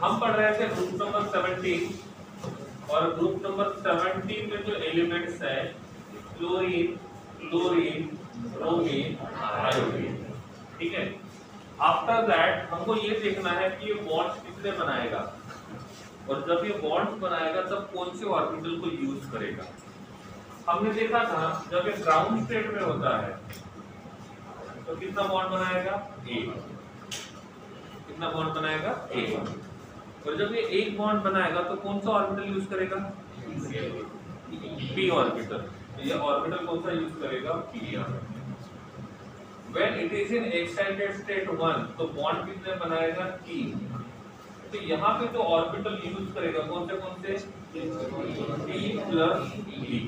हम पढ़ रहे थे ग्रुप नंबर 17 और ग्रुप नंबर 17 में जो एलिमेंट्स है क्लोरीन, क्लोरीन, ब्रोमीन, आयोडीन, ठीक है। आफ्टर दैट हमको ये देखना है कि ये बॉन्ड्स कितने बनाएगा और जब ये बॉन्ड्स बनाएगा तब कौन से ऑर्बिटल को यूज करेगा। हमने देखा था जब ये ग्राउंड स्टेट में होता है तो कितना बॉन्ड बनाएगा, एक। कितना बॉन्ड बनाएगा, एक। और जब ये एक बॉन्ड बनाएगा तो कौन सा ऑर्बिटल यूज करेगा, पी ऑर्बिटल। ये ऑर्बिटल कौन सा यूज करेगा, P orbital. When it is in excited state 1 तो बॉन्ड कितने बनाएगा, 3। तो यहाँ पे जो ऑर्बिटल यूज करेगा कौन से P प्लस E।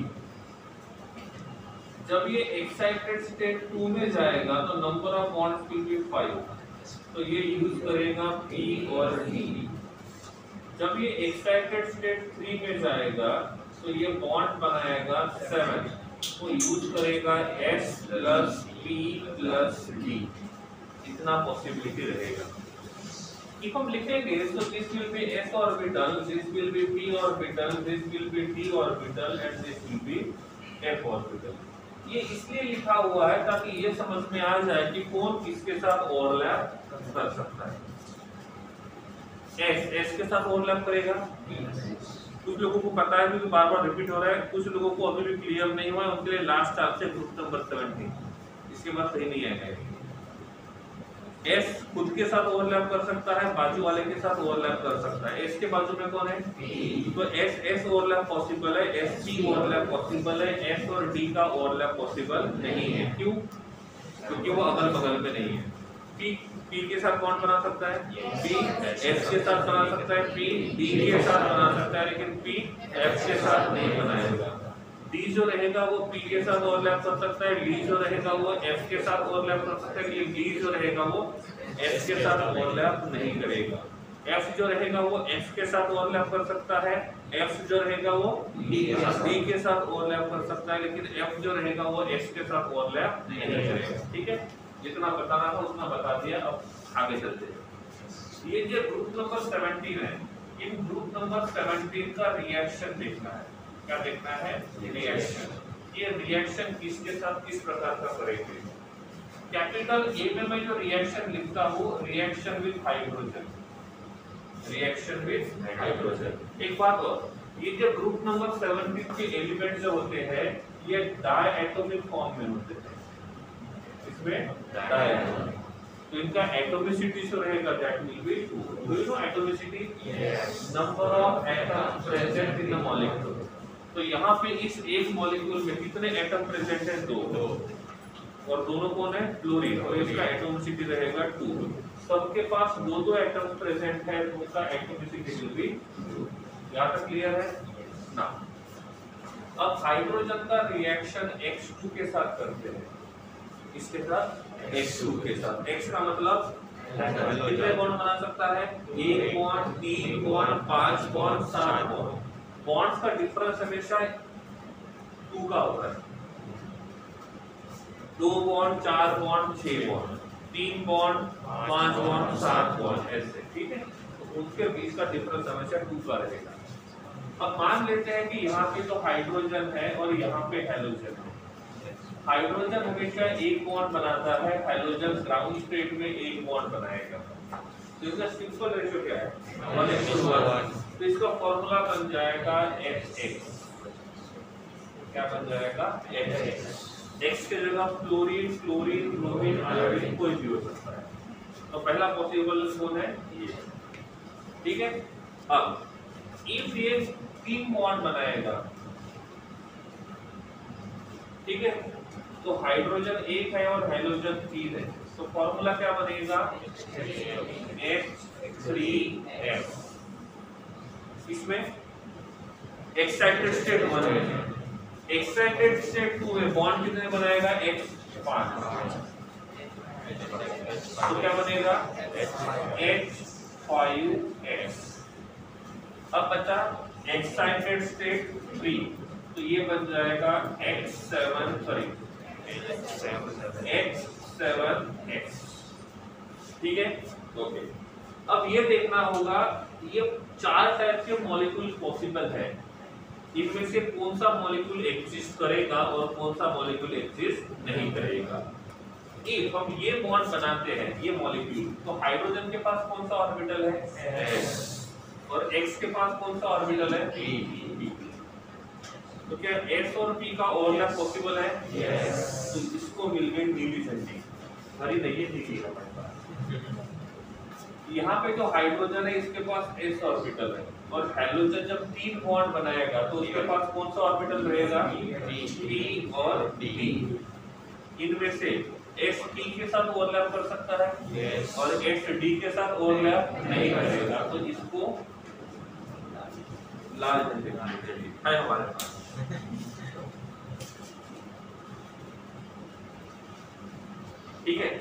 जब ये एक्साइटेड स्टेट 2 में जाएगा तो number of bonds will be 5, तो ये यूज करेगा P और D। जब ये एक्साइटेड स्टेट 3 में जाएगा तो ये बॉन्ड बनाएगा 7, तो यूज करेगा S plus P plus D। इतना पॉसिबिलिटी रहेगा। If हम लिखेंगे तो this will be S orbital, this will be P orbital, this will be D orbital and this will be F orbital। ये इसलिए लिखा हुआ है ताकि ये समझ में आ जाए कि कौन किसके साथ ओवरलैप कर सकता है। S के साथ ओवरलैप करेगा। कुछ लोगों को पता है क्योंकि बार बार रिपीट हो रहा है, कुछ लोगों को अभी भी क्लियर नहीं हुआ है, उनके लिए लास्ट आपसे ग्रुप नंबर 17 इसके बाद सही नहीं आएगा। S खुद के साथ ओवरलैप कर सकता है, बाजू वाले के साथ ओवरलैप कर सकता है। S के बाजू में कौन है, तो S ओवरलैप पॉसिबल है, S P ओवरलैप पॉसिबल है, S और D का ओवरलैप पॉसिबल नहीं है। क्यों, क्योंकि वो अगल बगल में नहीं है। P के साथ कौन बना सकता है, P S के साथ बना सकता है, P D के साथ बना सकता है, लेकिन P F के साथ नहीं बनाएगा। D जो रहेगा वो P के साथ ओवरलैप कर सकता है, D जो रहेगा वो F के साथ ओवरलैप कर सकता है, लेकिन D जो रहेगा वो S के साथ ओवरलैप नहीं करेगा। F जो रहेगा वो F के साथ ओवरलैप कर सकता है, F जो रहेगा वो D के साथ ओवरलैप कर सकता है, लेकिन F जो रहेगा वो S के साथ ओवरलैप नहीं करेगा। ठीक है, जितना बताना था उतना बता दिया, अब आगे चलते हैं। ये जो ग्रुप नंबर 17 है, इन ग्रुप नंबर 17 का रिएक्शन देखना है। क्या देखना है, रिएक्शन। ये रिएक्शन किसके साथ किस प्रकार का करेंगे। कैपिटल ए में मैं जो रिएक्शन लिखता हूँ, reaction with hydrogen, reaction with hydrogen. एक बात और, ये जो ग्रुप नंबर 17 के एलिमेंट जो होते हैं ये डायएटॉमिक फॉर्म में होते हैं। इसमें डायएटॉमिक, तो इनका एटॉमिसिटी जो रहेगा that will be 2। Do you know atomicity, number of atoms present in the molecule. तो यहाँ पे इस एक मॉलिक्यूल में कितने एटम प्रेजेंट है, 2, और दोनों कौन है, क्लोरीन, और इसका एटॉमिसिटी रहेगा 2। सबके पास 2 एटम्स प्रेजेंट है तो उसका एटॉमिसिटी विल बी 2। यहाँ तक क्लियर है ना। अब हाइड्रोजन का रिएक्शन X2 के साथ करते हैं, इसके साथ X2 के साथ। X का मतलब कितने बॉन्ड बना सकता है, 1 bond, 3 bond, 5 bond, 7 bond. Bonds का डिफरेंस हमेशा 2 का होता है। 2 bond, 4 bond, 6 bond, 3 bond, 5 bond, 7 bond, ऐसे। ठीक है, तो उनके बीच का डिफरेंस हमेशा 2 का रहेगा। अब मान लेते हैं कि यहाँ पे तो हाइड्रोजन है और यहाँ पे हैलोजन है। हाइड्रोजन हमेशा एक बॉन्ड बनाता है, हाइड्रोजन ग्राउंड स्टेट में एक बॉन्ड बनाएगा। तो इसका सिंपल रेशियो क्या है, 1:1। तो इसका फॉर्मूला बन जाएगा X। क्या बन जाएगा, X। X के जगह फ्लोरीन, क्लोरीन, ब्रोमीन, आयोडीन कोई भी हो सकता है। तो पहला पॉसिबल कौन है, ये। ठीक है, अब इफ ये 3 बॉन्ड बनाएगा, ठीक है, तो हाइड्रोजन 1 है और हाइड्रोजन 3 है, तो फॉर्मूला क्या बनेगा, H3F। इसमें एक्साइटेड स्टेट 1 है, एक्साइटेड स्टेट 2 में बॉन्ड कितने बनाएगा, H5। तो क्या बनेगा, H5S। अब बचा एक्साइटेड स्टेट 3, तो ये बन जाएगा H7S। ठीक है, ओके। अब ये देखना होगा ये 4 टाइप के मॉलिक्यूल पॉसिबल है, इनमें से कौन सा मॉलिक्यूल एग्जिस्ट करेगा और कौन सा मॉलिक्यूल एग्जिस्ट नहीं करेगा। इफ हम ये बॉन्ड बनाते हैं ये मॉलिक्यूल, तो हाइड्रोजन के पास कौन सा ऑर्बिटल है S और X के पास कौन सा ऑर्बिटल है P। तो क्या S और P का ओवरलैप पॉसिबल है? यस। तो इसको मिल गई नीली झंडी, हरी नहीं है नीली हमारे पास। यहाँ पे जो हाइड्रोजन है इसके पास S ऑर्बिटल है और हेलोजन जब 3 बॉन्ड बनाएगा तो उसके पास कौन सा ऑर्बिटल रहेगा P और D। इनमें से S P के साथ ओवरलैप कर सकता है yes. और S D के साथ ओवरलैप नहीं करेगा, तो इसको लाल झंडे है हमारे पास। ठीक है,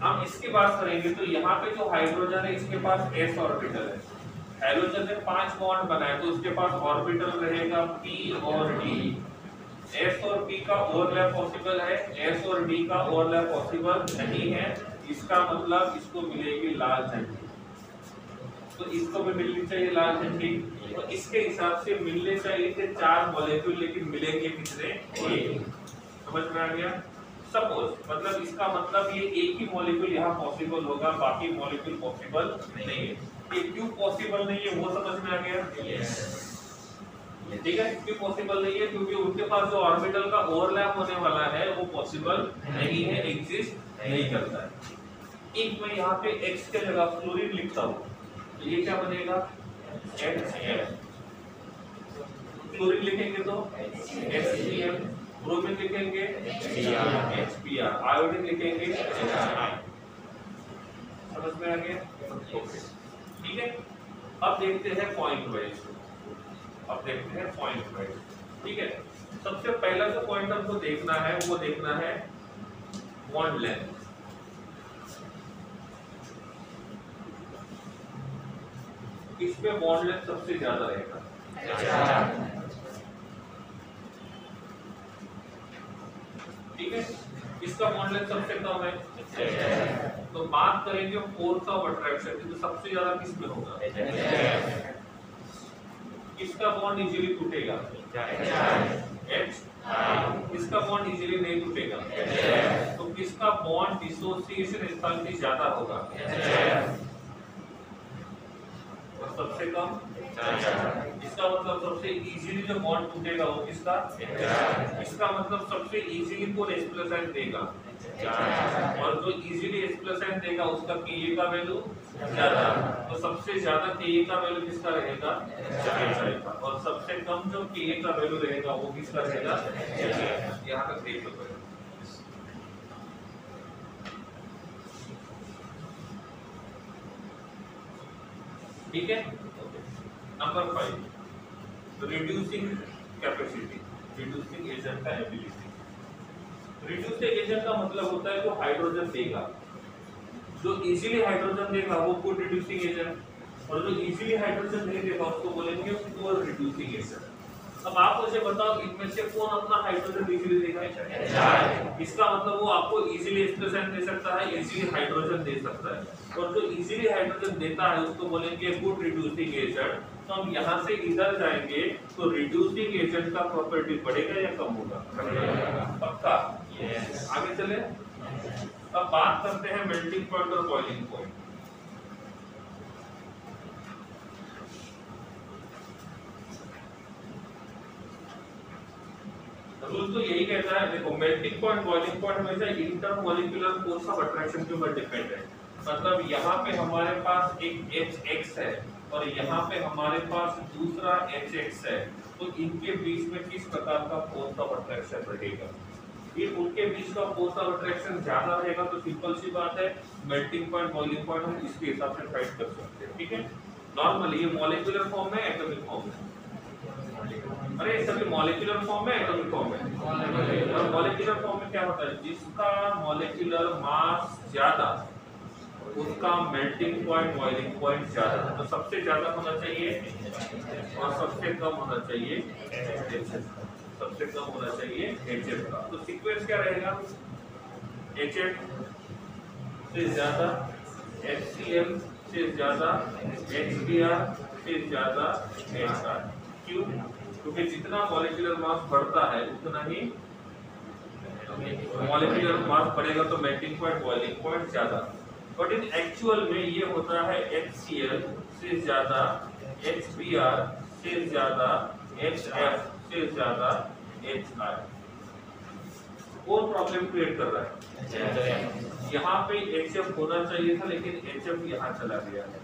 हम इसकी बात करेंगे तो यहाँ पे जो हाइड्रोजन है इसके पास S ऑर्बिटल है, हेलोजन ने 5 बॉन्ड बनाए तो उसके पास ऑर्बिटल रहेगा P और D। S और P का ओवरलैप पॉसिबल है, S और D का ओवरलैप पॉसिबल नहीं है, इसका मतलब इसको मिलेगी लाल झंडी। तो इसको भी मिलनी चाहिए लाल झंडी, तो इसके हिसाब से मिलने चाहिए थे 4 मॉलिक्यूल, लेकिन मिलेंगे कितने? 1। समझ में आ गया? सपोज मतलब इसका मतलब ये एक ही मॉलिक्यूल यहाँ पॉसिबल होगा, बाकी मॉलिक्यूल पॉसिबल नहीं है। ये क्यों पॉसिबल नहीं है वो समझ में आ गया? ठीक है, क्यों पॉसिबल नहीं है? क्योंकि उनके पास जो ऑर्बिटल का ओवरलैप होने वाला है वो पॉसिबल नहीं है, एग्जिस्ट नहीं करता है। एक मैं यहाँ पे X के जगह फ्लोरीन लिखता हूँ तो ये क्या बनेगा? HCl। फ्लोरीन लिखेंगे तो HCl, ब्रोमीन लिखेंगे HBr, आयोडीन लिखेंगे HI। समझ में आ गया? ठीक है, अब देखते हैं पॉइंट वाइज। ठीक है, सबसे पहला जो पॉइंट हमको देखना है वो देखना है बॉन्ड लेंथ। इस पे बॉन्ड लेंथ सबसे ज्यादा रहेगा, ठीक है, इसका बॉन्ड लेंथ सबसे कम है। तो बात करेंगे फोर्स ऑफ अट्रैक्शन, तो सबसे ज्यादा किस में होगा? किसका बॉन्ड इजीली टूटेगा? H। किसका बॉन्ड इजीली नहीं टूटेगा? तो किसका बॉन्ड डिसोसिएशन एंथैल्पी ज्यादा होगा? और सबसे कम? इसका मतलब सबसे इजीली जो बॉन्ड टूटेगा वो किसका? इसका मतलब सबसे इजीली कौन H+ देगा? और जो इजीली H+ देगा उसका Ka का वैल्यू ज्यादा, तो सबसे ज्यादा Ka का वैल्यू किसका रहेगा? HI। और सबसे कम जो Ka का वैल्यू रहेगा वो किसका रहेगा? यहाँ तक देख लो। ठीक है, number 5 reducing capacity, reducing agent का एबिलिटी। रिड्यूसिंग एजेंट का मतलब होता है जो हाइड्रोजन देगा, जो इजीली हाइड्रोजन देगा वो गुड रिड्यूसिंग एजेंट, और जो इजीली हाइड्रोजन नहीं देगा उसको बोलेंगे पुअर रिड्यूसिंग एजेंट। अब आप मुझे बताओ इनमें से कौन अपना हाइड्रोजन इजीली देगा? इसका मतलब वो आपको इजीली H+ दे सकता है, इजीली हाइड्रोजन दे सकता है, और जो इजीली हाइड्रोजन देता है उसको बोलेंगे गुड रिड्यूसिंग एजेंट। तो हम यहाँ से इधर जाएंगे तो रिड्यूसिंग एजेंट का प्रॉपर्टी बढ़ेगा या कम होगा? पक्का? यस। आगे चले, अब बात करते हैं मेल्टिंग पॉइंट और बॉइलिंग पॉइंट। रूल तो यही कहता है, देखो मेल्टिंग पॉइंट बॉइलिंग पॉइंट हमेशा इंटरमॉलिक्यूलर फोर्स ऑफ अट्रैक्शन के ऊपर डिपेंड है। मतलब यहाँ पे हमारे पास एक Hx है और यहाँ पे हमारे पास दूसरा Hx है, तो इनके बीच में किस प्रकार का फोर्स ऑफ अट्रैक्शन रहेगा? ये उनके बीच का फोर्स ऑफ अट्रैक्शन ज्यादा रहेगा तो सिंपल सी बात है मेल्टिंग पॉइंट बॉइलिंग पॉइंट हम इसके हिसाब से फाइंड कर सकते हैं। ठीक है, नॉर्मली ये मॉलिक्यूलर फॉर्म में, एटॉमिक फॉर्म में, अरे सभी मॉलिक्यूलर फॉर्म में, एटॉमिक फॉर्म में। और मॉलिक्यूलर फॉर्म में क्या होता है? जिसका मॉलिक्यूलर मास ज्यादा उसका मेल्टिंग पॉइंट बॉइलिंग पॉइंट ज्यादा, तो सबसे ज्यादा होना चाहिए और सबसे कम होना चाहिए सबसे कम होना चाहिए HF का। तो सीक्वेंस क्या रहेगा? HF से ज्यादा HCl से ज्यादा HBr से ज्यादा HR। क्यों? क्योंकि जितना मॉलिक्यूलर मास बढ़ता है उतना ही मॉलिक्यूलर मास बढ़ेगा तो मेल्टिंग पॉइंट बॉइलिंग पॉइंट ज्यादा। बट इन एक्चुअल में ये होता है HCl से ज्यादा HBr से ज्यादा HF से ज्यादा HI। कौन प्रॉब्लम क्रिएट कर रहा है? यहाँ पे HF होना चाहिए था लेकिन HF यहाँ चला गया है।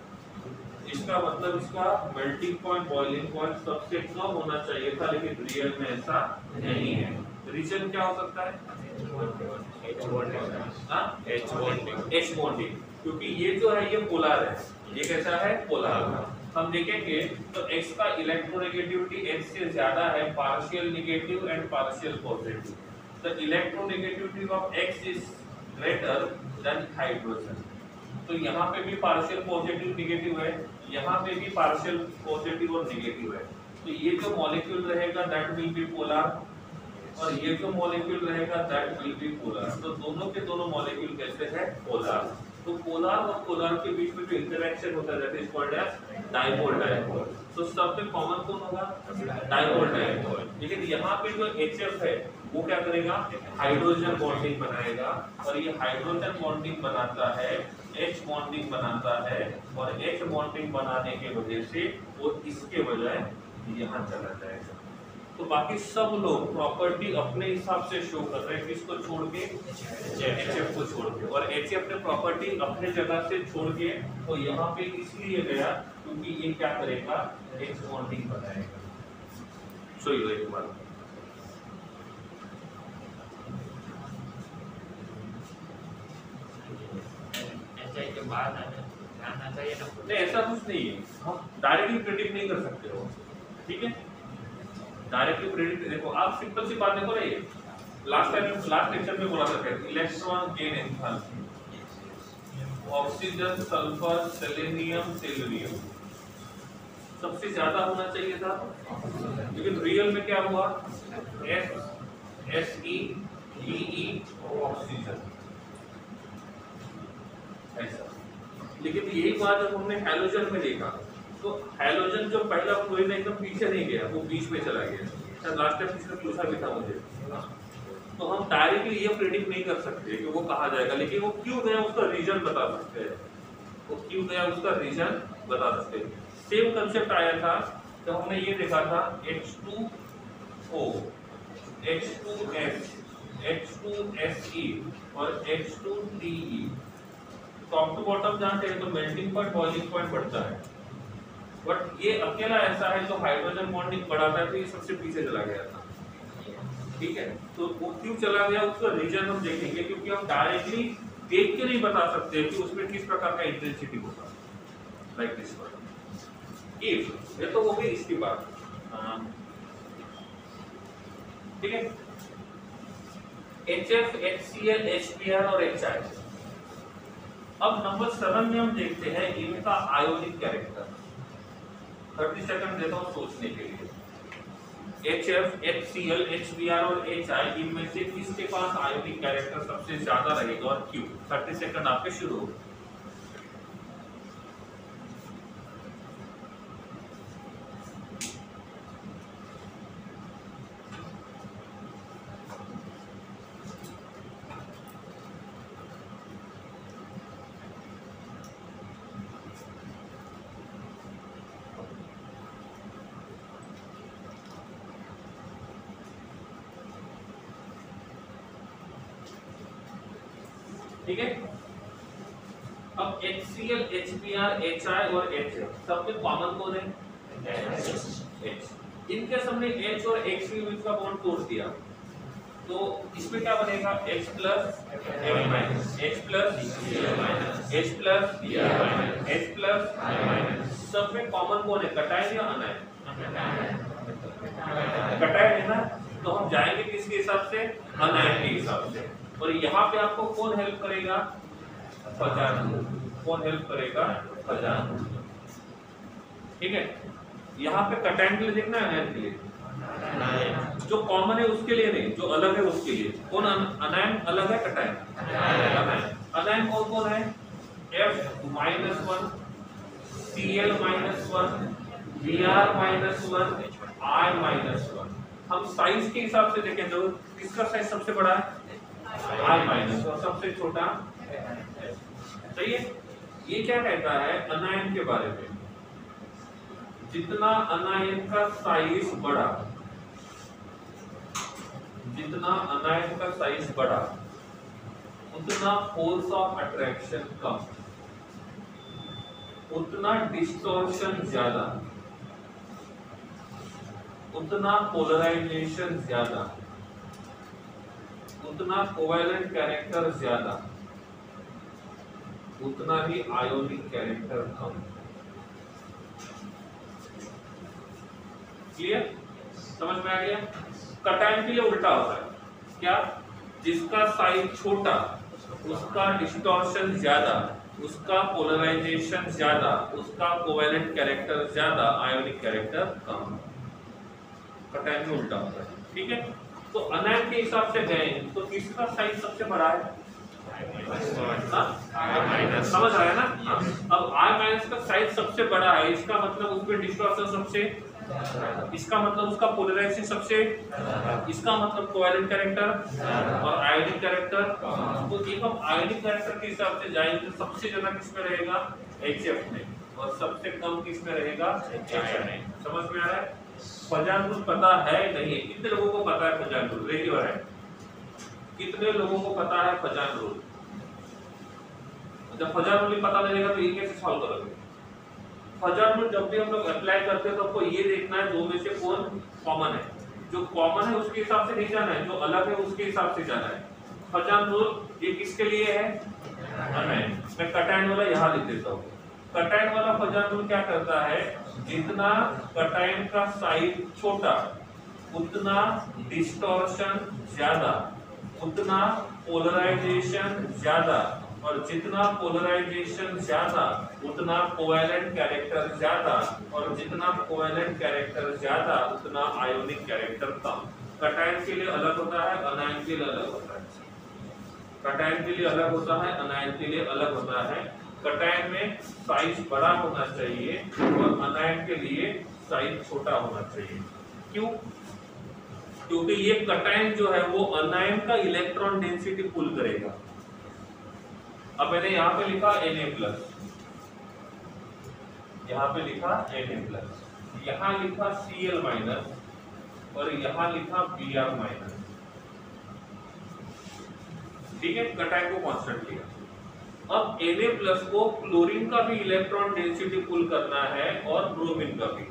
इसका मतलब इसका मेल्टिंग पॉइंट बॉइलिंग पॉइंट सबसे कम होना चाहिए था लेकिन रियल में ऐसा नहीं है। रीजन क्या हो सकता है? H बॉन्डिंग, क्योंकि ये जो है ये पोलर है। ये कैसा है? पोलर। हम देखेंगे तो X का इलेक्ट्रोनेगेटिविटी H से ज्यादा है, partial negative and partial positive. The electronegativity of X is greater than hydrogen. तो यहाँ पे भी पार्शियल पॉजिटिव नेगेटिव है, यहाँ पे भी पार्शियल पॉजिटिव और नेगेटिव है। तो ये जो मॉलिक्यूल रहेगा दैट विल बी पोलर और ये जो मॉलिक्यूल रहेगा दैट विल बी पोलर। तो दोनों के दोनों मॉलिक्यूल कैसे है? पोलर। तो पोलर और पोलर के बीच में जो इंटरेक्शन होता है that is called as dipole dipole. तो सब में कॉमन कौन होगा? Dipole dipole. लेकिन यहाँ पे जो HF है वो क्या करेगा? हाइड्रोजन बॉन्डिंग बनाएगा और ये हाइड्रोजन बॉन्डिंग बनाता है, H बॉन्डिंग बनाता है और H बॉन्डिंग बनाने के वजह से वो इसके बजाय यहाँ चला जाएगा। तो बाकी सब लोग प्रॉपर्टी अपने हिसाब से शो कर रहे हैं, किसको छोड़ के? HF को छोड़ के। और HF ने प्रॉपर्टी अपने जगह से छोड़ के तो यहाँ पे इसलिए गया क्योंकि ये क्या करेगा? H बॉन्डिंग बनाएगा। सो ये एक बात नहीं, ऐसा कुछ नहीं है। हम डायरेक्टली प्रेडिक्ट नहीं कर सकते हो, ठीक है? डायरेक्टली प्रेडिक्ट देखो, आप सिंपल सी बात देखो ना, ये लास्ट लेक्चर में बोला था electron gain enthalpy, oxygen sulphur selenium selenium सबसे ज्यादा होना चाहिए था, लेकिन रियल में क्या हुआ? SE DE ऑक्सीजन ऐसा। लेकिन यही बात जब हमने हैलोजन में देखा तो हैलोजन जो पहला फ्लोरीन एकदम पीछे नहीं गया, वो बीच में चला गया। शायद लास्ट टाइम पिछले पूछा भी था मुझे। तो हम डायरेक्टली ये प्रेडिक्ट नहीं कर सकते कि वो कहाँ जाएगा, लेकिन वो क्यों गया उसका रीजन बता सकते हैं। वो क्यों गया उसका रीजन बता सकते हैं। सेम कंसेप्ट आया था तो हमने ये देखा था H2O, H2S, H2SE और H2TE। टॉप टू बॉटम जानते हैं तो मेल्टिंग पॉइंट बॉइलिंग पॉइंट बढ़ता है, बट ये अकेला ऐसा है जो हाइड्रोजन बॉन्डिंग बढ़ाता है तो ये सबसे पीछे चला गया था, ठीक है? तो वो क्यों चला गया उसका रीजन हम देखेंगे, क्योंकि हम डायरेक्टली देख के नहीं बता सकते कि उसमें किस प्रकार का इंटेंसिटी होगा। लाइक दिस वन, इफ ये तो हो गई इसकी बात, ठीक है? HF, HCl, HBr और HI। अब नंबर 7 में हम देखते हैं इनका आयोनिक कैरेक्टर। 30 सेकंड देता हूं सोचने के लिए। HF, HCl, HBr और HI इनमें से किसके पास आयोनिक कैरेक्टर सबसे ज्यादा रहेगा और क्यों? 30 सेकंड आपके शुरू हो। ठीक है? अब HCl, HBr, HI और HF सब में कॉमन कौन है? H। इनके सबने H और X के बीच का बॉन्ड तोड़ दिया तो इसमें क्या बनेगा? H plus M minus, H plus H plus H plus. सब में कॉमन कौन है? कटायन या अनायन? कटायन है ना, तो हम जाएंगे किसके हिसाब से? अनायन के हिसाब से। और यहाँ पे आपको कौन हेल्प करेगा? फजान। कौन हेल्प करेगा? फजान, ठीक है? यहाँ पे कटायन के लिए देखना है, अनायन के लिए? जो कॉमन है उसके लिए नहीं, जो अलग है उसके लिए। कौन? अनायन अलग है, कटायन अनायन। अनायन कौन कौन है? F -1, Cl -1, Br -1, I -1। हम साइज के हिसाब से देखें तो किसका साइज सबसे बड़ा है? I- और सबसे छोटा सही है। ये क्या कहता है अनायन के बारे में? जितना अनायन का साइज बढ़ा, जितना अनायन का साइज बढ़ा उतना फोर्स ऑफ अट्रैक्शन कम, उतना डिस्टॉर्शन ज्यादा, उतना पोलराइजेशन ज्यादा, उतना कोवैलेंट कैरेक्टर ज्यादा, उतना ही आयोनिक कैरेक्टर कम। क्लियर? समझ में आ गया? कटायन के लिए उल्टा होता है क्या? जिसका साइज छोटा उसका डिस्टॉर्शन ज्यादा, उसका पोलराइजेशन ज्यादा, उसका कोवैलेंट कैरेक्टर ज्यादा, आयोनिक कैरेक्टर कम। कटायन में उल्टा होता है। ठीक है, तो अनायन के हिसाब से गए तो किसका साइज सबसे बड़ा है? समझ रहा है ना? अब I- का साइज सबसे बड़ा है, इसका मतलब उसमें डिस्टॉर्शन सबसे, इसका मतलब उसका पोलराइजेशन सबसे, इसका मतलब कोवैलेंट कैरेक्टर और आयोनिक कैरेक्टर। तो जब हम आयोनिक कैरेक्टर के हिसाब से जाएंगे तो सबसे ज्यादा किसमें रहेगा? HF में, और सबसे कम किसमें रहेगा? HI में। समझ में आ रहा है? फजान रूल पता है नहीं? कितने लोगों को पता है फजान रूल? रेडी हो रहा है? कितने लोगों को पता है फजान रूल? जब फजान रूल पता लगेगा तो ये कैसे सॉल्व करोगे? फजान रूल जब भी हम लोग अप्लाई करते हैं तो आपको ये देखना है दो में से कौन कॉमन है। जो कॉमन है उसके हिसाब से नहीं जाना है, जो अलग है उसके हिसाब से जाना है। फजान रूल ये किसके लिए है? मैं कटायन वाला यहाँ लिख देता हूँ। कटायन वाला फजान रूल क्या करता है? जितना कटायन का साइज छोटा उतना डिस्टॉर्शन ज्यादा, उतना पोलराइजेशन ज्यादा, और जितना पोलराइजेशन ज्यादा उतना कोवैलेंट कैरेक्टर ज्यादा, और जितना कोवैलेंट कैरेक्टर ज्यादा उतना आयोनिक कैरेक्टर कम। कटायन के लिए अलग होता है, अनायन के लिए अलग होता है। कटायन के लिए अलग होता है, अनायन के लिए अलग होता है। कटायन में साइज बड़ा होना चाहिए और अनायन के लिए साइज छोटा होना चाहिए। क्यों? क्योंकि ये कटायन जो है वो अनायन का इलेक्ट्रॉन डेंसिटी पुल करेगा। अब मैंने यहाँ पे लिखा Na+, यहाँ पे लिखा Na+, यहाँ लिखा Cl- और यहाँ लिखा Br-। ठीक है, कटायन को कांस्टेंट लिया। अब Na+ को क्लोरीन का भी इलेक्ट्रॉन डेंसिटी पुल करना है और ब्रोमीन का भी,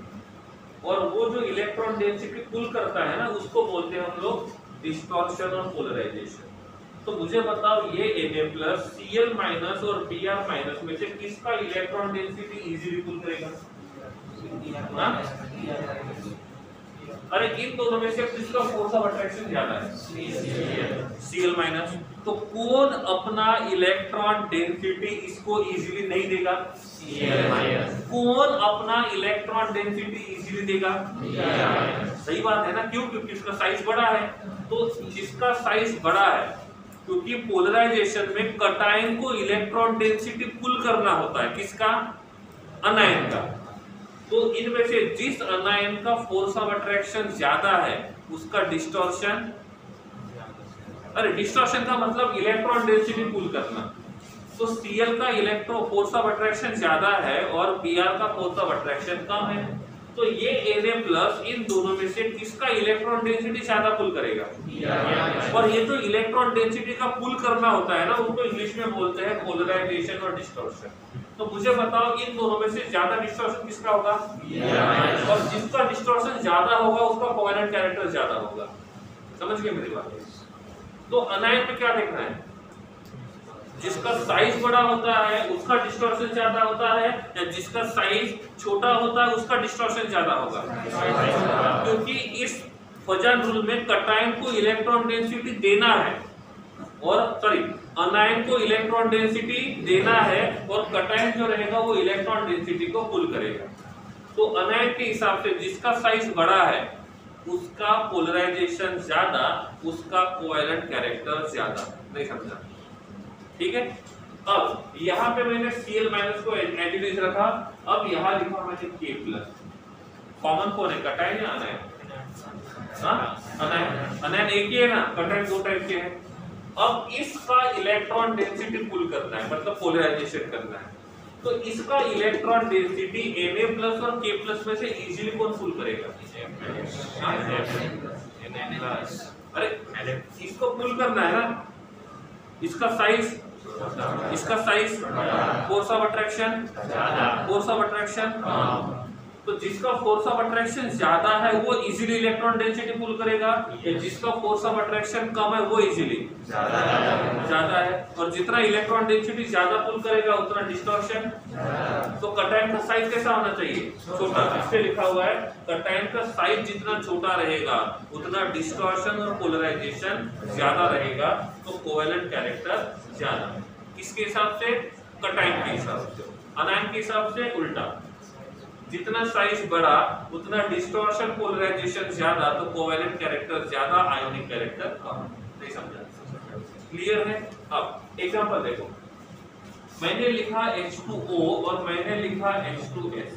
और वो जो इलेक्ट्रॉन डेंसिटी पुल करता है ना उसको बोलते हैं हम लोग डिस्टॉर्शन और पोलराइजेशन। तो मुझे बताओ ये Na+, Cl- और Br- में से किसका इलेक्ट्रॉन डेंसिटी इजीली पुल करेगा? अरे इन दोनों में से किसका फोर्स ऑफ अट्रैक्शन ज्यादा है? Cl-। तो कौन अपना इलेक्ट्रॉन डेंसिटी इसको इजीली नहीं देगा? Cl-। कौन अपना इलेक्ट्रॉन डेंसिटी इजीली देगा? सही बात है ना? क्यों? क्योंकि इसका साइज बड़ा है। तो जिसका साइज बड़ा है, क्योंकि पोलराइजेशन में कटायन को इलेक्ट्रॉन डेंसिटी पुल करना होता है, किसका? अनायन का। तो इनमें से जिस अनायन का फोर्स ऑफ अट्रैक्शन ज्यादा है उसका डिस्टॉर्शन, अरे डिस्टॉर्शन का मतलब इलेक्ट्रॉन डेंसिटी पुल करना। तो Cl का इलेक्ट्रो फोर्स ऑफ अट्रैक्शन ज्यादा है और Br का फोर्स ऑफ अट्रैक्शन कम है। तो ये Na+ इन दोनों में से किसका इलेक्ट्रॉन डेंसिटी ज्यादा पुल करेगा? और ये तो इलेक्ट्रॉन डेंसिटी का पुल करना होता है ना, उसको इंग्लिश में बोलते हैं पोलराइजेशन और डिस्टॉर्शन। तो मुझे बताओ इन दोनों में से ज्यादा डिस्टॉर्शन किसका होगा? और जिसका डिस्टॉर्शन ज्यादा होगा उसका कोवैलेंट कैरेक्टर ज्यादा होगा। समझ गए मेरी बात? तो अनायन में क्या देखना है? जिसका साइज बड़ा होता है उसका डिस्टॉर्शन ज्यादा होता है, या जिसका साइज छोटा होता है उसका डिस्टॉर्शन ज्यादा होगा? क्योंकि इस फजान रूल में कटायन को इलेक्ट्रॉन डेंसिटी देना है, और सॉरी अनायन को इलेक्ट्रॉन डेंसिटी देना है, और कटायन जो रहेगा वो इलेक्ट्रॉन डेंसिटी को पुल करेगा। तो अनायन के हिसाब से जिसका साइज बड़ा है उसका पोलराइजेशन ज्यादा, उसका कोवैलेंट कैरेक्टर ज्यादा। नहीं समझा? ठीक है, अब यहाँ पे मैंने Cl माइनस को एज इट इज रखा, अब यहाँ लिखा मैंने K प्लस। कॉमन कौन है, कटायन या अनायन? अनायन एक ही है ना, कटायन दो टाइप के हैं। अब इसका इलेक्ट्रॉन डेंसिटी पुल करना है, मतलब पोलराइजेशन करना है, तो इसका इलेक्ट्रॉन डेंसिटी Na प्लस और K प्लस में से इजीली कौन पुल करेगा? अरे इसको पुल करना है ना, इसका साइज फोर्स ऑफ अट्रैक्शन तो जिसका फोर्स ऑफ अट्रैक्शन ज्यादा है वो इजीली इलेक्ट्रॉन डेंसिटी पुल करेगा, या जिसका फोर्स ऑफ अट्रैक्शन कम है वो इजीली ज्यादा है। और जितना इलेक्ट्रॉन डेंसिटी ज्यादा पुल करेगा उतना डिस्टॉर्शन। तो कटायन का साइज कैसा होना चाहिए? छोटा। इससे लिखा हुआ है कटायन का साइज जितना छोटा रहेगा उतना डिस्टॉर्शन और पोलराइजेशन ज्यादा रहेगा, तो कोवेलेंट कैरेक्टर ज्यादा। किसके हिसाब से? कटायन के हिसाब से। अनायन के हिसाब से उल्टा, जितना साइज बड़ा उतना डिस्टॉर्शन पोलराइजेशन ज्यादा, तो कोवेलेंट कैरेक्टर ज्यादा, आयोनिक कैरेक्टर कम। नहीं समझा? क्लियर है? अब एग्जांपल देखो, मैंने लिखा H2O और मैंने लिखा H2S,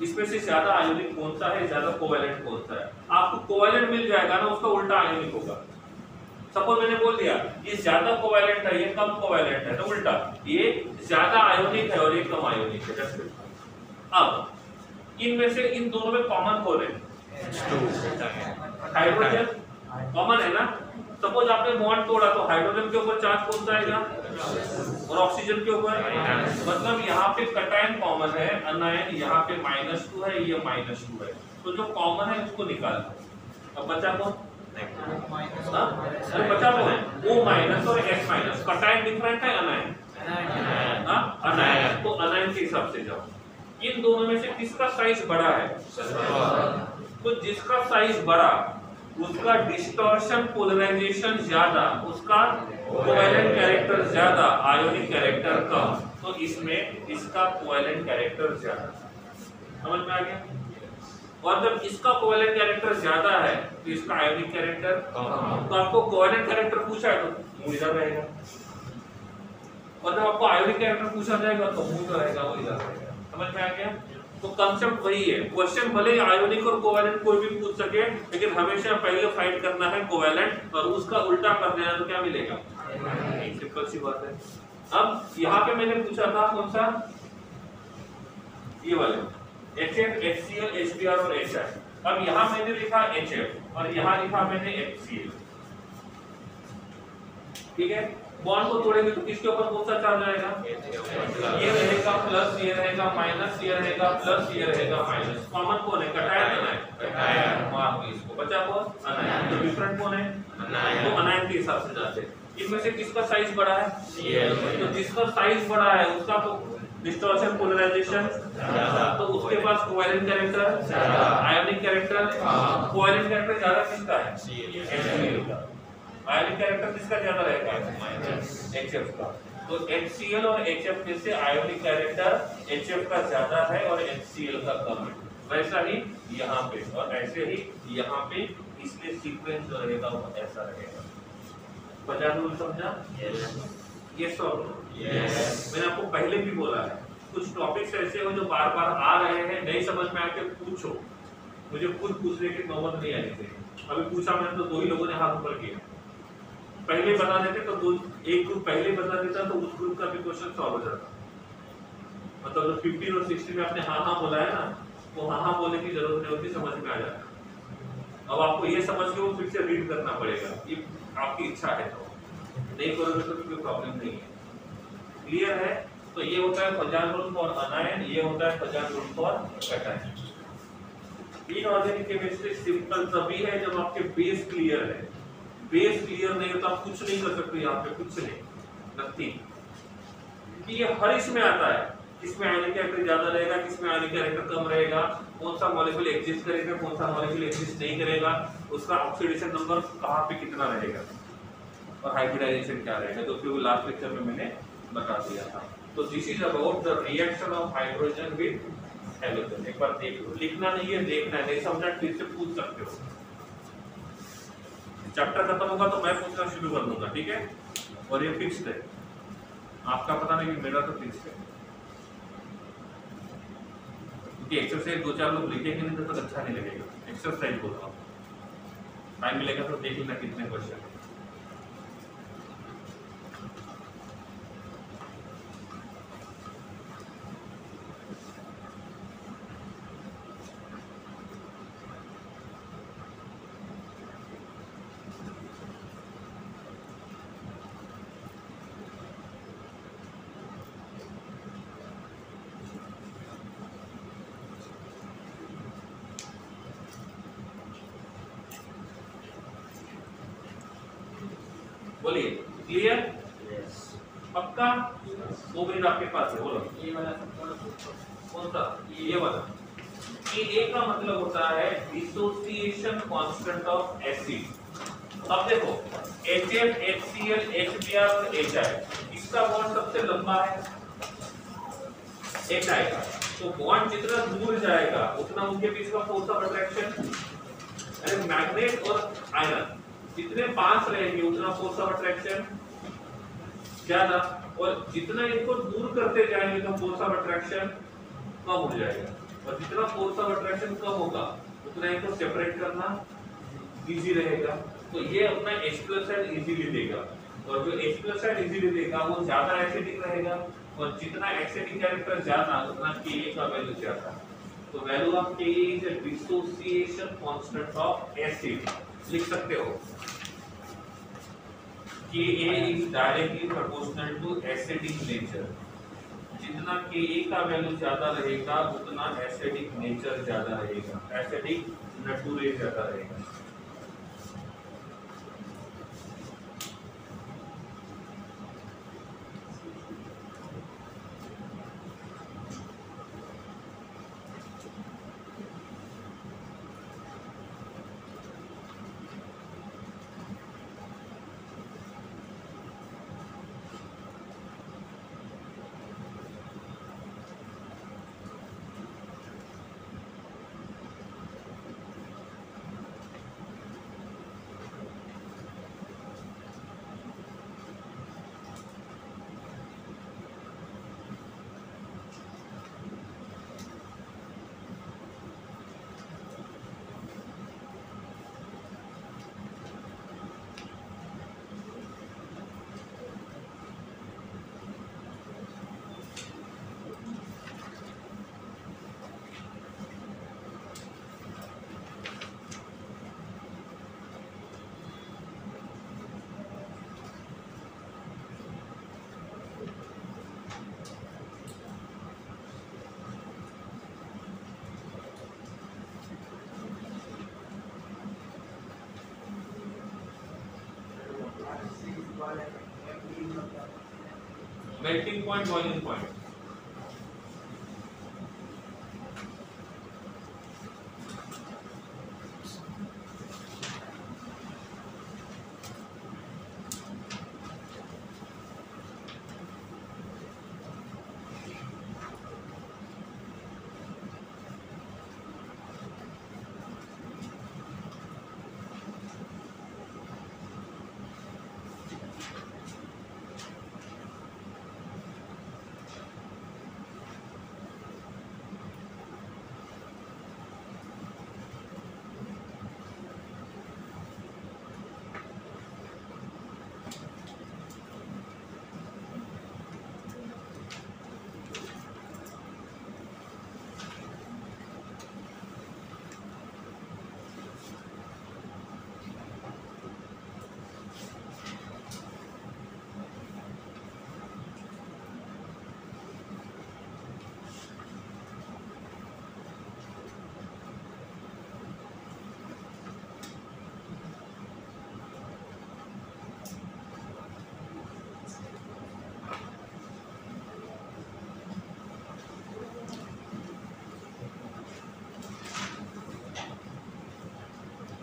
इसमें से ज्यादा आयोनिक कौन सा है, ज्यादा कोवेलेंट कौन सा है? आपको कोवेलेंट मिल जाएगा ना, उसका उल्टा आयोनिक होगा। सपोज मैंने बोल दिया ये ज्यादा कोवेलेंट है, ये कम कोवेलेंट है, तो उल्टा ये ज्यादा आयोनिक है और ये कम आयोनिक है। अब इनमें से इन दोनों में कॉमन कौन है? हाइड्रोजन कॉमन है ना। सपोज आपने बॉन्ड तोड़ा तो हाइड्रोजन के ऊपर चार्ज कौन सा आएगा और ऑक्सीजन के ऊपर, मतलब यहाँ पे कटायन कॉमन है, अनायन यहाँ पे -2 है, ये -2 है, तो जो कॉमन है उसको निकाल। अब बचा कौन? बचा कौन है? O माइनस और S माइनस। कटायन डिफरेंट है, अनायन अनायन, तो अनायन के हिसाब से जाओ। इन दोनों में से किसका साइज बड़ा है? तो जिसका साइज बड़ा उसका डिस्टॉर्शन पोलराइजेशन ज्यादा, उसका कोवेलेंट कैरेक्टर ज्यादा, आयोनिक कैरेक्टर कम, तो इसमें इसका कोवेलेंट कैरेक्टर ज्यादा। समझ में आ गया? और जब इसका कोवेलेंट कैरेक्टर ज्यादा है तो इसका आयोनिक कैरेक्टर कम। तो आपको कोवेलेंट कैरेक्टर पूछा है तो मुंह इधर रहेगा, और जब आपको आयोनिक कैरेक्टर पूछा जाएगा तो मुंह इधर रहेगा, वो इधर रहेगा। समझ में आ गया? तो कंसेप्ट वही है। क्वेश्चन भले ही आयोनिक और कोवेलेंट कोई भी पूछ सके, लेकिन हमेशा पहले फाइंड करना है कोवेलेंट, और उसका उल्टा कर देना तो क्या मिलेगा? सिंपल सी बात है। अब यहाँ पे मैंने पूछा था कौन सा, ये वाले HF, HCl, HBr और HI। अब यहाँ मैंने लिखा HF और यहाँ लिखा मैंने HCl, ठीक है। बॉन्ड को तोड़ेंगे तो किसके ऊपर कौन सा चार्ज आएगा? ये रहेगा प्लस, ये रहेगा माइनस, ये रहेगा प्लस, ये रहेगा माइनस। कॉमन कौन है? कटायन अनायन। मार्क इसको। बचा कौन? अनायन। तो डिफरेंट कौन है? अनायन। तो अनायन के हिसाब से जाते हैं। इनमें से किसका साइज बड़ा है? तो जिसका साइज बड़ा है उसका तो डिस्टॉर्शन पोलराइजेशन ज्यादा, तो उसके पास covalent character, ionic character. Covalent character ज्यादा किसका है? HCl का। आयोनिक कैरेक्टर किसका ज्यादा रहेगा? HF का। तो HCl और HF में से आयोनिक कैरेक्टर HF का ज्यादा है और HCl का कम है। वैसा ही यहाँ पे और ऐसे ही यहाँ पे, इसलिए सीक्वेंस जो रहेगा वो ऐसा रहेगा। बचा रूल समझा? यस और नो? यस। मैंने आपको पहले भी बोला है कुछ टॉपिक्स ऐसे हो जो बार बार आ रहे हैं, नहीं समझ में आके पूछो, मुझे खुद पूछने की नौबत नहीं आनी चाहिए। अभी पूछा मैंने तो 2 ही लोगों ने हाथ ऊपर किया। पहले बता देते तो एक ग्रुप पहले बता देता तो उस ग्रुप का भी क्वेश्चन सॉल्व हो जाता। मतलब जो 15 और 16 में आपने हाँ बोला है ना, वो हाँ बोलने की जरूरत नहीं होती, समझ में आ जाता। अब आपको ये समझ के वो फिर से रीड करना पड़ेगा, ये आपकी इच्छा है, तो नहीं करोगे तो कोई प्रॉब्लम नहीं है। क्लियर है? तो ये होता है फजान रूल फॉर अनायन, ये होता है Fajan rule for cation. Inorganic chemistry simple तभी है जब आपके बेस क्लियर है। बेस क्लियर नहीं होता आप कुछ नहीं कर सकते, यहाँ पे कुछ नहीं, नथिंग। ये हर इसमें आता है, किसमें आयोनिक कैरेक्टर ज्यादा रहेगा, किसमें आयोनिक कैरेक्टर कम रहेगा, कौन सा मॉलिक्यूल एग्जिस्ट करेगा, कौन सा मॉलिक्यूल एग्जिस्ट नहीं करेगा, उसका ऑक्सीडेशन नंबर कहाँ पे कितना रहेगा और हाइब्रिडाइजेशन क्या रहेगा, तो फिर लास्ट लेक्चर में मैंने बता दिया था। तो this is about the reaction of hydrogen with halogen. एक बार देख लो, लिखना नहीं है, देखना है, नहीं समझा फिर से पूछ सकते हो। चैप्टर खत्म होगा तो मैं पूछना शुरू कर दूंगा, ठीक है? और ये फिक्स्ड है। आपका पता नहीं कि मेरा तो फिक्स है, क्योंकि एक्सरसाइज 2-4 लोग लिखेंगे नहीं तो अच्छा नहीं लगेगा। एक्सरसाइज बोल रहा हूँ, टाइम मिलेगा तो देख लेना कितने क्वेश्चन है। बोलिए क्लियर? पक्का? 2 मिनट आपके पास है, बोलो। ये वाला कौन सा? ये वाला। ए का मतलब होता है डिसोसिएशन कांस्टेंट ऑफ एसिड। अब देखो HF, HCl, HBr और HI, इसका बॉन्ड सबसे लंबा है HI का, तो बॉन्ड जितना दूर जाएगा उतना उनके बीच का फोर्स ऑफ अट्रैक्शन, अरे मैग्नेट और आयरन जितने पास रहेंगे उतना फोर्स ऑफ अट्रैक्शन ज्यादा, और जितना इनको दूर करते जाएंगे तो फोर्स ऑफ अट्रैक्शन कम हो जाएगा, और जितना फोर्स ऑफ अट्रैक्शन कम होगा उतना इनको सेपरेट करना इजी रहेगा। तो ये अपना H+ साइड इजीली देगा, और जो H+ साइड इजीली देगा वो ज्यादा एसिडिक रहेगा, और जितना एसिडिक कैरेक्टर ज्यादा उतना Ka का वैल्यू ज्यादा। तो value of Ka is a dissociation constant of acid, लिख सकते हो। Ka is directly proportional to acidic nature, जितना Ka का वैल्यू ज्यादा रहेगा उतना एसिडिक नेचर ज्यादा रहेगा, एसिडिक नेचर ज्यादा रहेगा। Melting point, boiling point,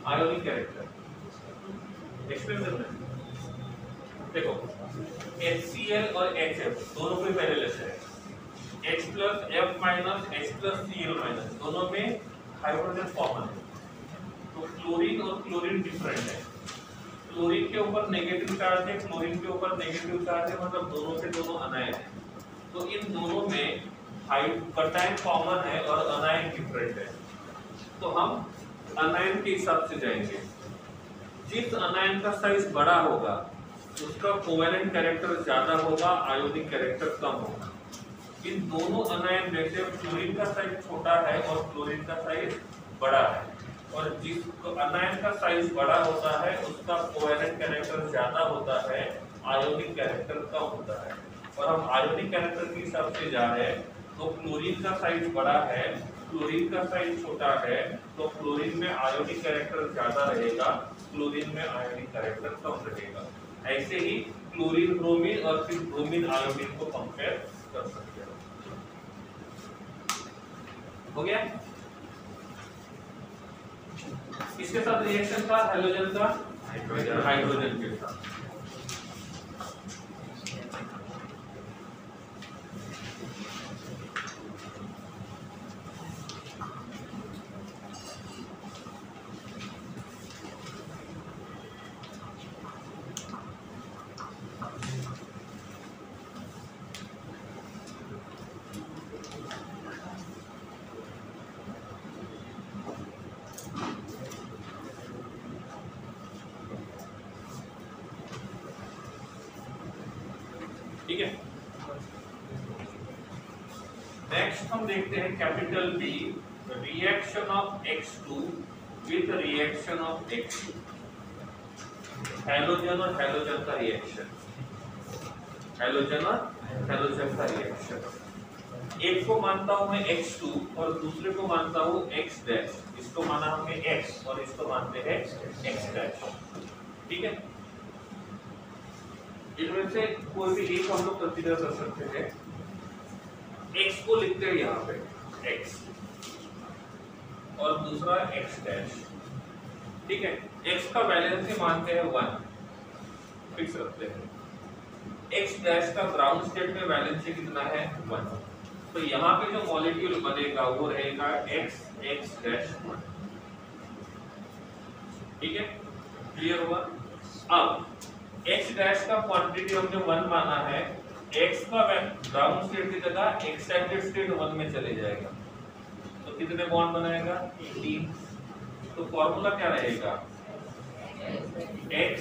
ionic character explain करना है। देखो HCl और HF दोनों में पैरेलल है, H+F- H+Cl- दोनों में हाइड्रोजन कॉमन है, तो क्लोरीन और क्लोरीन डिफरेंट है, क्लोरीन के ऊपर नेगेटिव चार्ज है, क्लोरीन के ऊपर नेगेटिव चार्ज है, मतलब दोनों से दोनों अनायन है। तो इन दोनों में कैटायन कॉमन है और अनायन डिफरेंट है। तो हम अनायन के हिसाब से जाएंगे। जिस अनायन का साइज बड़ा होगा उसका कोवेलेंट कैरेक्टर ज्यादा होगा, आयोनिक कैरेक्टर कम होगा। इन दोनों अनायन में से फ्लोरीन का साइज छोटा है और क्लोरीन का साइज बड़ा है, और जिस अनायन का साइज बड़ा होता है उसका कोवेलेंट कैरेक्टर ज्यादा होता है, आयोनिक कैरेक्टर कम होता है। और हम आयोनिक कैरेक्टर के हिसाब से जा रहे हैं, तो क्लोरीन का साइज बड़ा है, क्लोरीन का साइज छोटा है, तो क्लोरीन में आयोनिक कैरेक्टर ज्यादा रहेगा, क्लोरीन में आयोनिक कैरेक्टर कम रहेगा। ऐसे ही क्लोरीन ब्रोमीन और फिर ब्रोमीन आयोडीन को कंपेयर कर सकते हैं। हो गया? इसके साथ रिएक्शन था हेलोजन का हाइड्रोजन के साथ। ठीक है, नेक्स्ट हम देखते हैं capital B, reaction of X2 with reaction of X2। Halogen और हैलोजन का रिएक्शन, हैलोजन और हैलोजन का रिएक्शन। एक को मानता हूं मैं X2 और दूसरे को मानता हूं X डैश। इसको माना हमने X और इसको मानते हैं X डैश। ठीक है, इनमें से कोई भी एक हम लोग कंसीडर कर सकते हैं। X को लिखते हैं यहाँ पे X और दूसरा X डैश। ठीक है, X का वैलेंसी मानते हैं 1, फिक्स रखते हैं। X डैश का ग्राउंड स्टेट में वैलेंसी कितना है 1, तो यहाँ पे जो मॉलिक्यूल बनेगा वो रहेगा X डैश 1। ठीक है, क्लियर हुआ? अब X डैश का क्वांटिटी हमने 1 माना है, X का ग्राउंड स्टेट की जगह एक्साइटेड स्टेट 1 में चले जाएगा, तो कितने बॉन्ड बनाएगा 3। तो फॉर्मूला क्या रहेगा X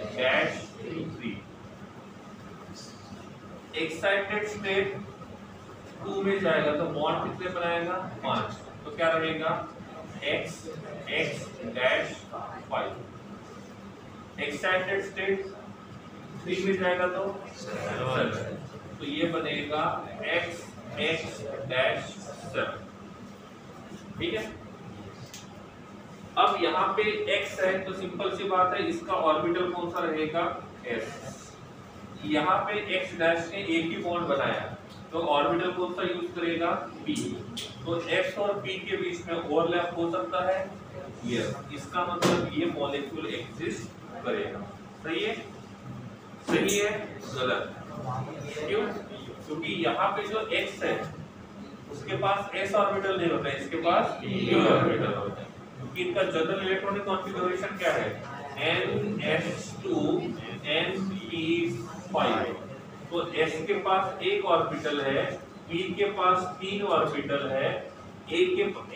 डैश 3। एक्साइटेड स्टेट 2 में जाएगा तो बॉन्ड कितने बनाएगा 5, तो क्या रहेगा X डैश 5। एक्साइटेड स्टेट 3 में जाएगा तो 7, तो ये बनेगा X डैश 7। ठीक है, अब यहाँ पे X है तो सिंपल सी बात है, इसका ऑर्बिटल कौन सा रहेगा S। यहाँ पे X डैश ने एक ही बॉन्ड बनाया तो ऑर्बिटल कौन सा यूज करेगा P। तो X और P के बीच में ओवरलैप हो सकता है, यस, इसका मतलब ये मॉलिक्यूल एग्जिस्ट करेगा। सही है? सही है? गलत? क्यों? क्योंकि यहाँ पे जो X है उसके पास S ऑर्बिटल नहीं होता है, इसके पास P ऑर्बिटल होता है। क्योंकि इनका जनरल इलेक्ट्रॉनिक कॉन्फ़िगरेशन क्या है NS2 Np5। तो S के पास एक ऑर्बिटल है, P के पास 3 ऑर्बिटल है,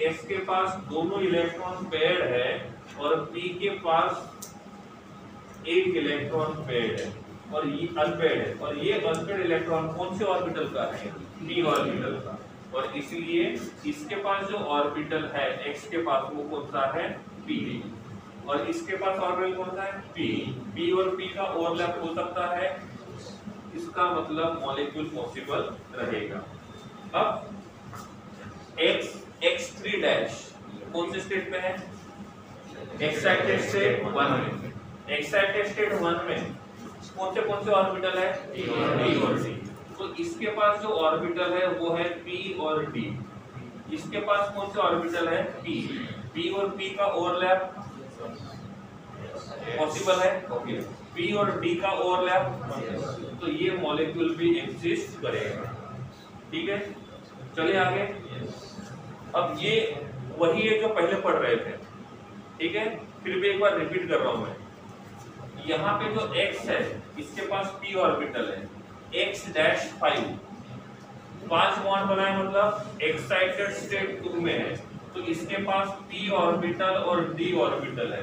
S के पास दोनों इलेक्ट्रॉन पेयर्ड है और P के पास एक इलेक्ट्रॉन पेयर्ड है और ये अनपेयर्ड है, और ये अनपेयर्ड इलेक्ट्रॉन कौन से ऑर्बिटल का है P ऑर्बिटल का, और इसलिए इसके पास जो ऑर्बिटल है X के पास वो कौन सा है P, और इसके पास ऑर्बिटल कौन सा है P और P का ओवरलैप हो सकता है, इसका मतलब मॉलिक्यूल पॉसिबल रहेगा। अब X3 डैश कौन से स्टेट में है एक्साइटेड स्टेट 1 में। एक्साइटेड स्टेट 1 में कौन से ऑर्बिटल है P और D। तो इसके पास जो ऑर्बिटल है वो है P और D। इसके पास कौन से ऑर्बिटल है P और P का ओवरलैप पॉसिबल है, ओके, P और D का ओवरलैप, तो ये मॉलिक्यूल भी एग्जिस्ट करेगा। ठीक है, चलिए आगे। अब ये वही है जो पहले पढ़ रहे थे। ठीक है, फिर भी एक बार रिपीट कर रहा हूं मैं। यहाँ पे जो x है इसके पास p ऑर्बिटल है, x-5 5 बॉन्ड बनाए, मतलब एक्साइटेड स्टेट 2 में है, तो इसके पास p ऑर्बिटल और d ऑर्बिटल है।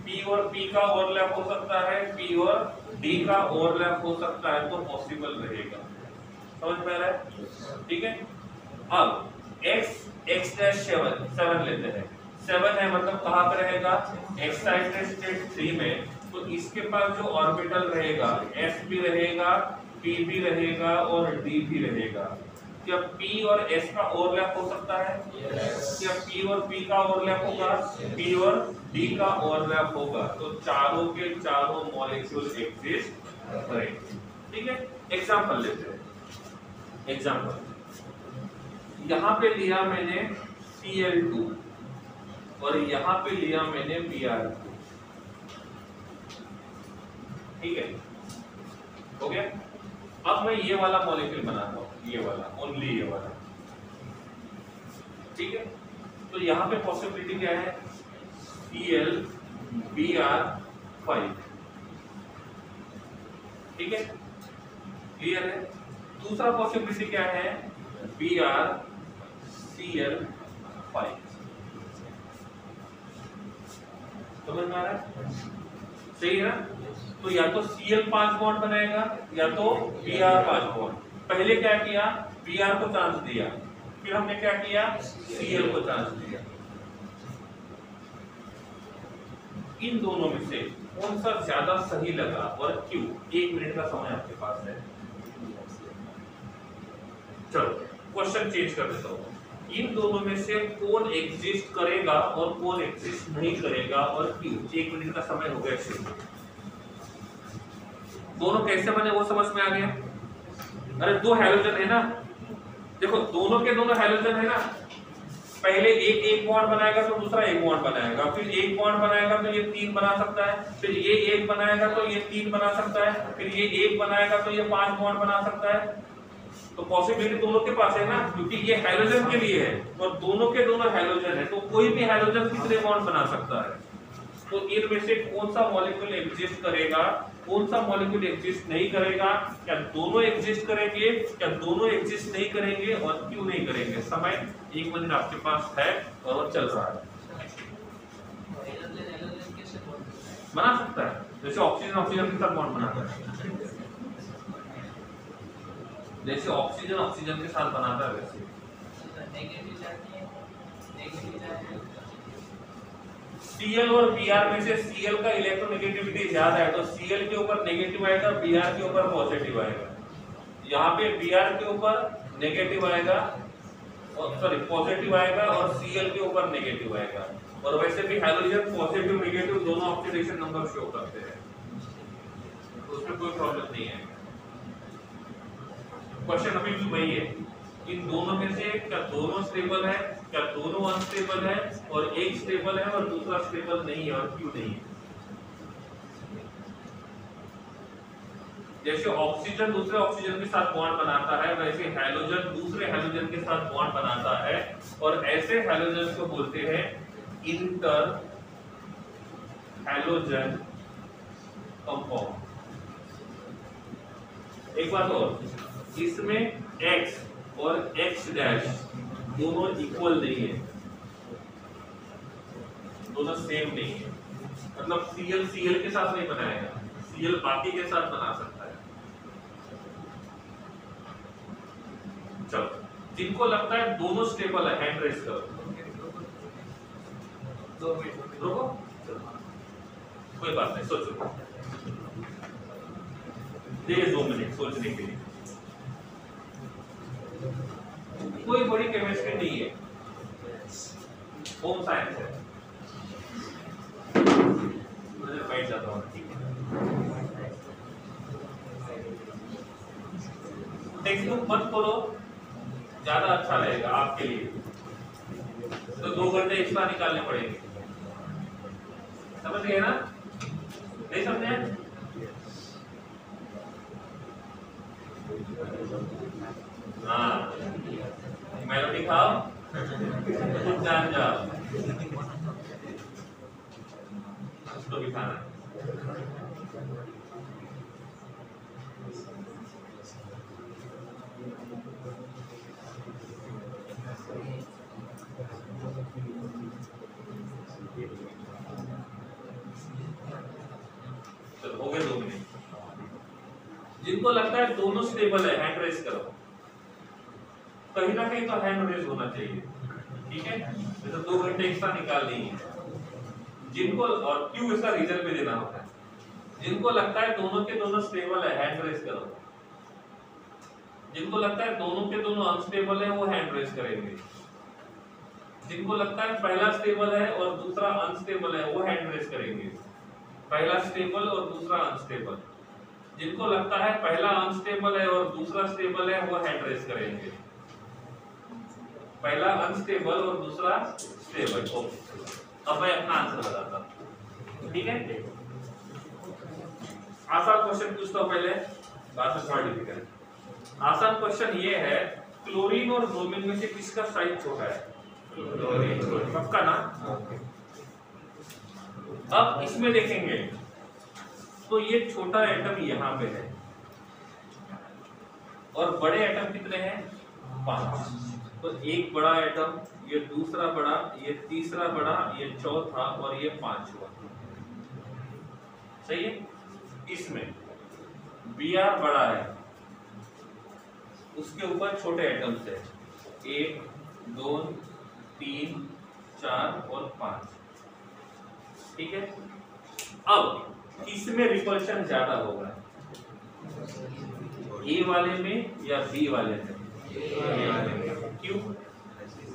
p और p का ओवरलैप हो सकता है, p और d का ओवरलैप हो सकता है, तो पॉसिबल रहेगा। समझ में आ रहा है? ठीक है। अब x-7 लेते हैं। 7 है मतलब कहाँ पे रहेगा? एक्साइटेड स्टेट 3 में, तो इसके पास जो ऑर्बिटल रहेगा s भी रहेगा, p भी रहेगा और d भी रहेगा। क्या p और s का ओवरलैप हो सकता है? क्या p और p का ओवरलैप होगा? p और d का ओवरलैप होगा, तो चारों के चारों मॉलिक्यूल एग्जिस्ट करेंगे। ठीक है। एग्जांपल लेते हैं। एग्जांपल यहाँ पे लिया मैंने Cl2 और यहाँ पे लिया मैंने Br2। ठीक है, हो गया। अब मैं ये वाला मॉलिक्यूल बनाता हूँ, ये वाला, ओनली ये वाला। ठीक है, तो यहाँ पे पॉसिबिलिटी क्या है? Cl Br5। ठीक है, क्लियर है। दूसरा पॉसिबिलिटी क्या है? Br Cl5। समझ में आ रहा है? सही है ना? तो या तो Cl 5 बॉन्ड बनाएगा या तो Br 5 बॉन्ड। पहले क्या किया? Br को चांस दिया, फिर हमने क्या किया? Cl को चांस दिया। इन दोनों में से कौन सा ज्यादा सही लगा और क्यों? 1 मिनट का समय आपके पास है। चलो क्वेश्चन चेंज कर देता हूँ। इन दोनों में से कौन एग्जिस्ट करेगा और कौन एग्जिस्ट नहीं करेगा और क्यों? 1 मिनट का समय हो गया। दोनों कैसे बने वो समझ में आ गया? अरे दो हैलोजन है ना, देखो दोनों के दोनों हैलोजन है ना। पहले एक बॉन्ड बनाएगा तो दूसरा एक बॉन्ड बनाएगा, फिर एक बॉन्ड बनाएगा तो ये 3 बना सकता है, फिर ये एक बनाएगा तो ये 3 बना सकता है, फिर ये एक बनाएगा तो ये 5 बॉन्ड बना सकता है। तो पॉसिबिलिटी दोनों के पास है ना, क्योंकि ये हैलोजन के लिए है और दोनों के दोनों हैलोजन है, तो कोई भी हैलोजन कितने बॉन्ड बना सकता है। तो इनमें से कौन सा मॉलिक्यूल एग्जिस्ट करेगा, कौन सा मॉलिक्यूल एग्जिस्ट नहीं करेगा? क्या दोनों एग्जिस्ट करेंगे, क्या दोनों एग्जिस्ट नहीं करेंगे और क्यों नहीं करेंगे? समय 1 मिनट आपके पास है और चल रहा है। बना सकता है, जैसे ऑक्सीजन ऑक्सीजन के साथ बॉन्ड बनाता है, जैसे ऑक्सीजन ऑक्सीजन के साथ बनाता है वैसे। Cl और Br में से Cl का इलेक्ट्रोनेगेटिविटी ज्यादा है, तो Cl के ऊपर नेगेटिव आएगा, Br के ऊपर पॉजिटिव आएगा। यहाँ पे Br के ऊपर नेगेटिव आएगा और सॉरी पॉजिटिव आएगा और Cl के ऊपर नेगेटिव आएगा। और वैसे भी हाइड्रोजन पॉजिटिव नेगेटिव दोनों ऑक्सीडेशन नंबर शो करते हैं, तो उसमें कोई प्रॉब्लम नहीं है। क्वेश्चन अभी भी वही है, इन दोनों में से क्या दोनों स्टेबल है, क्या दोनों अनस्टेबल है, और एक स्टेबल है और दूसरा स्टेबल नहीं है और क्यों नहीं है? जैसे ऑक्सीजन दूसरे ऑक्सीजन के साथ बॉन्ड बनाता है, वैसे हैलोजन दूसरे हैलोजन के साथ बॉन्ड बनाता है, और ऐसे हैलोजन को बोलते हैं इंटर हैलोजन कंपाउंड। एक बात और, इसमें X और X डैश दोनों इक्वल नहीं है, दोनों सेम नहीं है। मतलब Cl Cl के साथ नहीं बनाएगा, Cl बाकी के साथ बना सकता है। चलो, जिनको लगता है दोनों स्टेबल है हैंड रेस करो। रुको, कोई बात नहीं, सोचो, देखिए 2 मिनट सोचने के लिए। कोई बड़ी केमिस्ट्री नहीं है, होम साइंस है। मुझे बैठ जाता हूँ, ठीक है। टेक्स्ट बुक मत खोलो, ज्यादा अच्छा रहेगा आपके लिए, तो 2 घंटे एक्स्ट्रा निकालने पड़ेंगे। समझ गए ना? नहीं समझे? हाँ, मेलोडी खाओ, खुद जान जाओ, उसको भी खाना। जिनको लगता है दोनों स्टेबल है हैंड रेज करो, कहीं ना कहीं तो हैंड रेज होना चाहिए, ठीक है, जैसे 2 घंटे एक्स्ट्रा निकाल देंगे जिनको, और क्यों इसका रीजन पे देना होता है, जिनको लगता है दोनों के दोनों स्टेबल है हैंड रेज करो, जिनको लगता है दोनों के दोनों अनस्टेबल है वो हैंड रेज करेंगे, जिनको लगता है पहला स्टेबल है और दूसरा अनस्टेबल है वो हैंड रेज करेंगे, पहला स्टेबल और दूसरा अनस्टेबल, जिनको लगता है पहला अनस्टेबल है और दूसरा स्टेबल है वो हैंड रेज करेंगे, पहला अनस्टेबल और दूसरा स्टेबल। अब मैं अपना आंसर बताता हूं, ठीक है, आसान क्वेश्चन पूछता हूं पहले, बाद में थोड़ा डिफिकल्ट। आसान क्वेश्चन ये है, क्लोरीन और ब्रोमीन में से किसका साइज छोटा है? क्लोरीन, पक्का ना? अब इसमें देखेंगे तो ये छोटा एटम यहाँ पे है और बड़े एटम कितने हैं? 5। तो एक बड़ा एटम, ये दूसरा बड़ा, ये तीसरा बड़ा, ये चौथा और ये 5वां, सही है। इसमें Br बड़ा है, उसके ऊपर छोटे एटम्स है 1 2 3 4 और 5, ठीक है। अब किसमें रिपल्शन ज्यादा होगा, ए वाले में या बी वाले में? क्यों?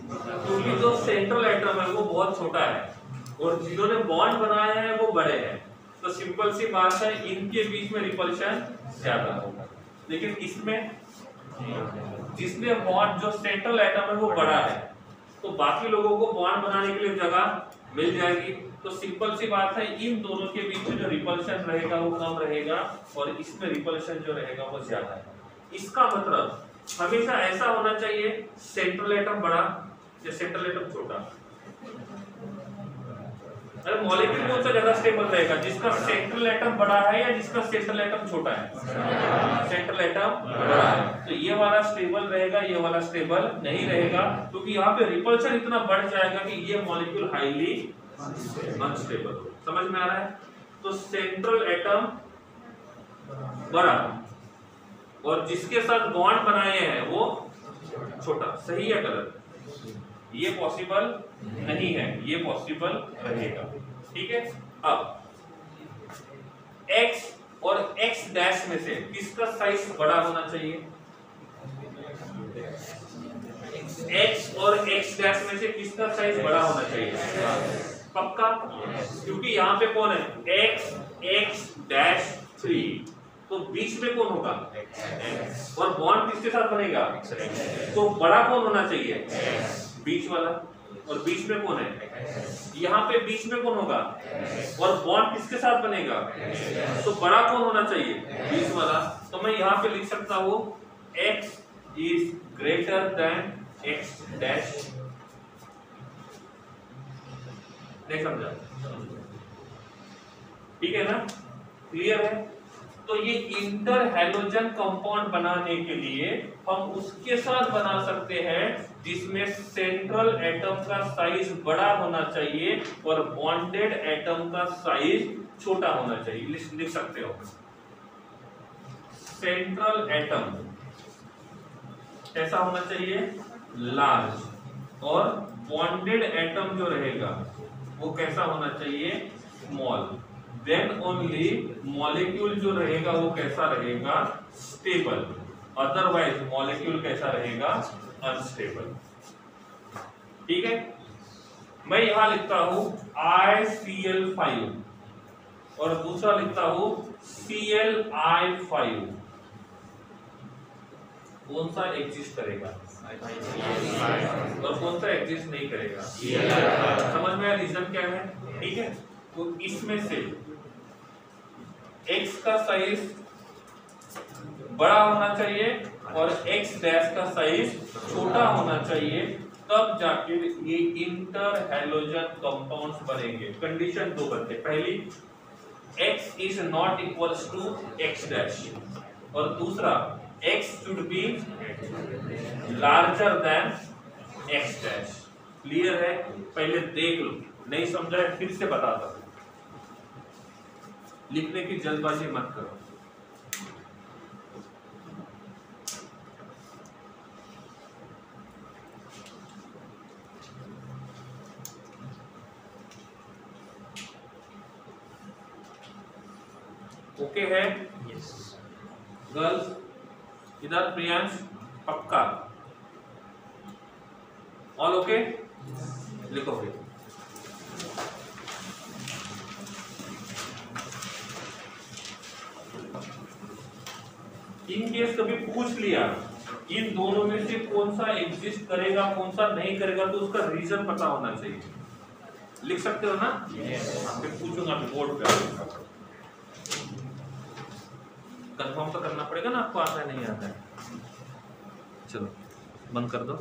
क्योंकि जो सेंट्रल एटम है वो बहुत छोटा है और जिन्होंने बॉन्ड बनाया है वो बड़े हैं, तो सिंपल सी बात है इनके बीच में रिपल्शन ज्यादा होगा। लेकिन इसमें जिसने बॉन्ड, जो सेंट्रल एटम है वो बड़ा है, तो बाकी लोगों को बॉन्ड बनाने के लिए जगह मिल जाएगी, तो सिंपल सी बात है इन दोनों के बीच में जो रिपल्शन रहेगा वो कम रहेगा और इसमें रिपल्शन जो रहेगा वो ज्यादा है। इसका मतलब हमेशा ऐसा होना चाहिए सेंट्रल एटम बड़ा या सेंट्रल एटम छोटा। अरे मॉलिक्यूल कौन सा ज्यादा स्टेबल रहेगा, जिसका सेंट्रल एटम बड़ा है या जिसका सेंट्रल एटम छोटा है? सेंट्रल एटम बड़ा है, तो ये वाला स्टेबल रहेगा, ये वाला स्टेबल नहीं रहेगा, क्योंकि यहाँ पे रिपल्शन इतना बढ़ जाएगा कि ये मॉलिक्यूल हाईली अनस्टेबल हो। समझ में आ रहा है? तो सेंट्रल एटम बड़ा और जिसके साथ बॉन्ड बनाए हैं वो छोटा, सही है गलत? ये पॉसिबल नहीं है, ये पॉसिबल रहेगा, ठीक है। अब x और x डैश में से किसका साइज बड़ा होना चाहिए? x और x डैश में से किसका साइज बड़ा होना चाहिए? पक्का? क्योंकि यहाँ पे कौन है? x डैश 3, तो बीच में कौन होगा? और बॉन्ड किसके साथ बनेगा? तो बड़ा कौन होना चाहिए? बीच वाला, और बीच में कौन है? यहाँ पे बीच में कौन होगा? और बॉन्ड किसके साथ बनेगा? तो बड़ा कौन होना चाहिए? बीच वाला। तो मैं यहाँ पे लिख सकता हूँ x is greater than x dash. नहीं समझा? ठीक है ना? क्लियर है? तो ये इंटर हैलोजन कंपाउंड बनाने के लिए हम उसके साथ बना सकते हैं जिसमें सेंट्रल एटम का साइज बड़ा होना चाहिए और बॉन्डेड एटम का साइज छोटा होना चाहिए। लिख सकते हो सेंट्रल एटम कैसा होना चाहिए? लार्ज, और बॉन्डेड एटम जो रहेगा वो कैसा होना चाहिए? स्मॉल। देन ओनली मॉलिक्यूल जो रहेगा वो कैसा रहेगा? स्टेबल। अदरवाइज मॉलिक्यूल कैसा रहेगा? अनस्टेबल। ठीक है, मैं यहां लिखता हूं ICl5 और दूसरा लिखता हूं Cli5। कौन सा एग्जिस्ट करेगा और कौन सा एग्जिस्ट नहीं करेगा? समझ में आया रीजन क्या है? ठीक है, तो इसमें से x का साइज बड़ा होना चाहिए और x डैश का साइज छोटा होना चाहिए, तब जाके ये इंटर हैलोजन कंपाउंड्स बनेंगे। कंडीशन दो बनते, पहली x is not equals to x dash और दूसरा x should be larger than x dash. Clear है? पहले देख लो, नहीं समझा है फिर से बताता हूं। लिखने की जल्दबाजी मत करो। ओके है? गर्ल्स इधर प्रियांश पक्का, ऑल ओके? लिखो फिर। इन केस कभी पूछ लिया इन दोनों में से कौन सा एग्जिस्ट करेगा कौन सा नहीं करेगा, तो उसका रीजन पता होना चाहिए। लिख सकते हो ना? फिर पूछूंगा बोर्ड पे। कंफर्म तो करना पड़ेगा ना आपको आता है नहीं आता है। चलो बंद कर दो।